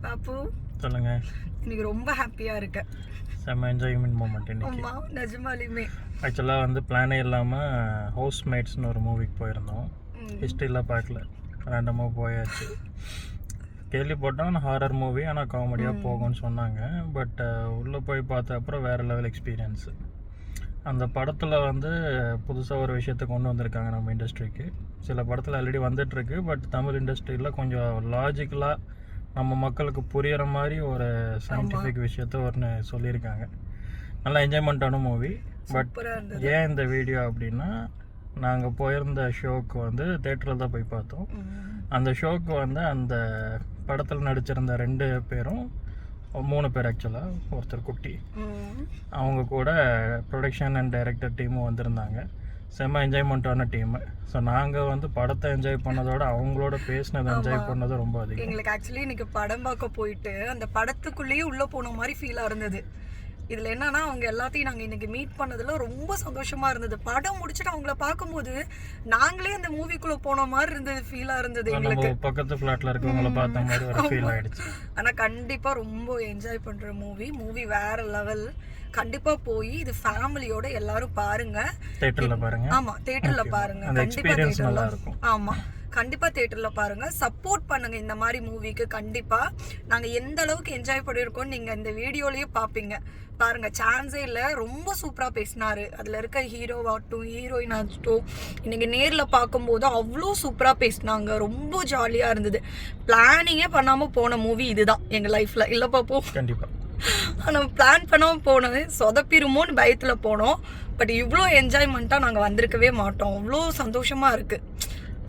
பாப்பு சொல்லுங்க. இன்னைக்கு ரொம்ப ஹாப்பியா இருக்கேன். செம்ம என்ஜாய்மெண்ட் மூமெண்ட் இன்னைக்கு. ஆமா நிஜமாலுமே. ஆக்சுவலாக வந்து பிளானே இல்லாமல் ஹவுஸ்மேட்ஸ்னு ஒரு மூவிக்கு போயிருந்தோம். ஹிஸ்ட்ரிலாம் பார்க்கல, ரேண்டமாக போயாச்சு. கேள்விப்பட்டோம் ஹாரர் மூவி, ஆனால் காமெடியாக போகும்னு சொன்னாங்க. பட் உள்ளே போய் பார்த்த அப்புறம் வேறு லெவல் எக்ஸ்பீரியன்ஸு. அந்த படத்தில் வந்து புதுசாக ஒரு விஷயத்தை கொண்டு வந்திருக்காங்க நம்ம இண்டஸ்ட்ரிக்கு. சில படத்தில் ஆல்ரெடி வந்துட்டுருக்கு, பட் தமிழ் இண்டஸ்ட்ரியில் கொஞ்சம் லாஜிக்கலாக நம்ம மக்களுக்கு புரிகிற மாதிரி ஒரு சயின்டிஃபிக் விஷயத்த ஒன்று சொல்லியிருக்காங்க. நல்லா என்ஜாய்மெண்ட்டான மூவி. பட் ஏன் இந்த வீடியோ அப்படின்னா, நாங்கள் போயிருந்த ஷோக்கு வந்து தேட்டரில் தான் போய் பார்த்தோம். அந்த ஷோக்கு வந்து அந்த படத்தில் நடிச்சிருந்த 2 பேரும், 3 பேர் ஆக்சுவலாக, ஒருத்தர் குட்டி, அவங்க கூட ப்ரொடக்ஷன் அண்ட் டைரக்டர் டீமும் வந்திருந்தாங்க. செம்ம என்ஜாய்மெண்ட்டான டீமு. ஸோ நாங்கள் வந்து படத்தை என்ஜாய் பண்ணதோட அவங்களோட பேசினதை என்ஜாய் பண்ணது ரொம்ப அதிகம். எங்களுக்கு ஆக்சுவலி இன்னைக்கு படம் பார்க்க போயிட்டு அந்த படத்துக்குள்ளேயே உள்ளே போன மாதிரி ஃபீலாக இருந்தது. இதில் என்னன்னா, அவங்க எல்லாத்தையும் நாங்கள் இன்னைக்கு மீட் பண்ணதில் ரொம்ப சந்தோஷமா இருந்தது. படம் முடிச்சுட்டு அவங்கள பார்க்கும்போது நாங்களே அந்த மூவிக்குள்ளே போன மாதிரி இருந்தது, ஃபீலாக இருந்தது எங்களுக்கு. பக்கத்து ஃப்ளாட்டில் இருக்கவங்கள பார்த்த மாதிரி ஒரு ஃபீல் ஆகிடுச்சு. ஆனால் கண்டிப்பாக ரொம்ப என்ஜாய் பண்ணுற மூவி வேற லெவல். கண்டிப்பா போய் இது ஃபேமிலியோட எல்லாரும் பாருங்க. தியேட்டர்ல பாருங்க. ஆமா தியேட்டர்ல பாருங்க. கண்டிப்பா தியேட்டர்ல இருக்கும். ஆமா கண்டிப்பா தியேட்டர்ல பாருங்க. சப்போர்ட் பண்ணுங்க இந்த மாதிரி மூவிக்கு. கண்டிப்பா நாங்க எந்த அளவுக்கு என்ஜாய் பண்ணிருக்கோம் நீங்க இந்த வீடியோலயே பாப்பீங்க. பாருங்க, சான்ஸே இல்ல. ரொம்ப சூப்பரா பேசினாரு. அதுல இருக்க ஹீரோவாகட்டும் ஹீரோயின் ஆகட்டும், இன்னைக்கு நேர்ல பார்க்கும்போது அவ்வளோ சூப்பரா பேசினாங்க. ரொம்ப ஜாலியா இருந்தது. பிளானிங்கே பண்ணாம போன மூவி இதுதான் எங்க லைஃப்ல. இல்ல பாப்போம்? கண்டிப்பா. நம்ம பிளான் பண்ணாமல் போனது சொதப்பிருமோன்னு பயத்தில் போனோம். பட் இவ்வளோ என்ஜாய்மெண்ட்டாக நாங்கள் வந்திருக்கவே மாட்டோம். அவ்வளோ சந்தோஷமாக இருக்குது.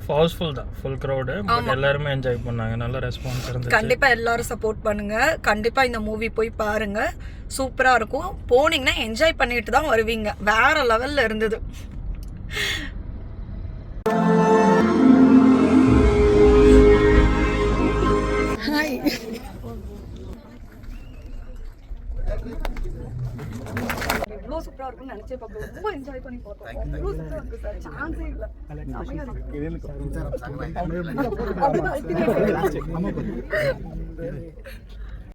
ஹவுஸ்ஃபுல் தான், ஃபுல் க்ரௌடு. பட் எல்லாருமே என்ஜாய் பண்ணாங்க, நல்ல ரெஸ்பான்ஸ் இருந்துச்சு. கண்டிப்பாக எல்லாரும் சப்போர்ட் பண்ணுங்க. கண்டிப்பாக இந்த மூவி போய் பாருங்க, சூப்பராக இருக்கும். போனீங்கன்னா என்ஜாய் பண்ணிட்டு தான் வருவீங்க. வேற லெவலில் இருந்தது. ஹாய். எவ்வளோ சூப்பராக இருக்கும்னு நினச்சே பார்ப்போம். ரொம்ப என்ஜாய் பண்ணி பார்த்தோம். அவ்வளோ சூப்பராக இருக்கு சார். சான்ஸே இல்லை.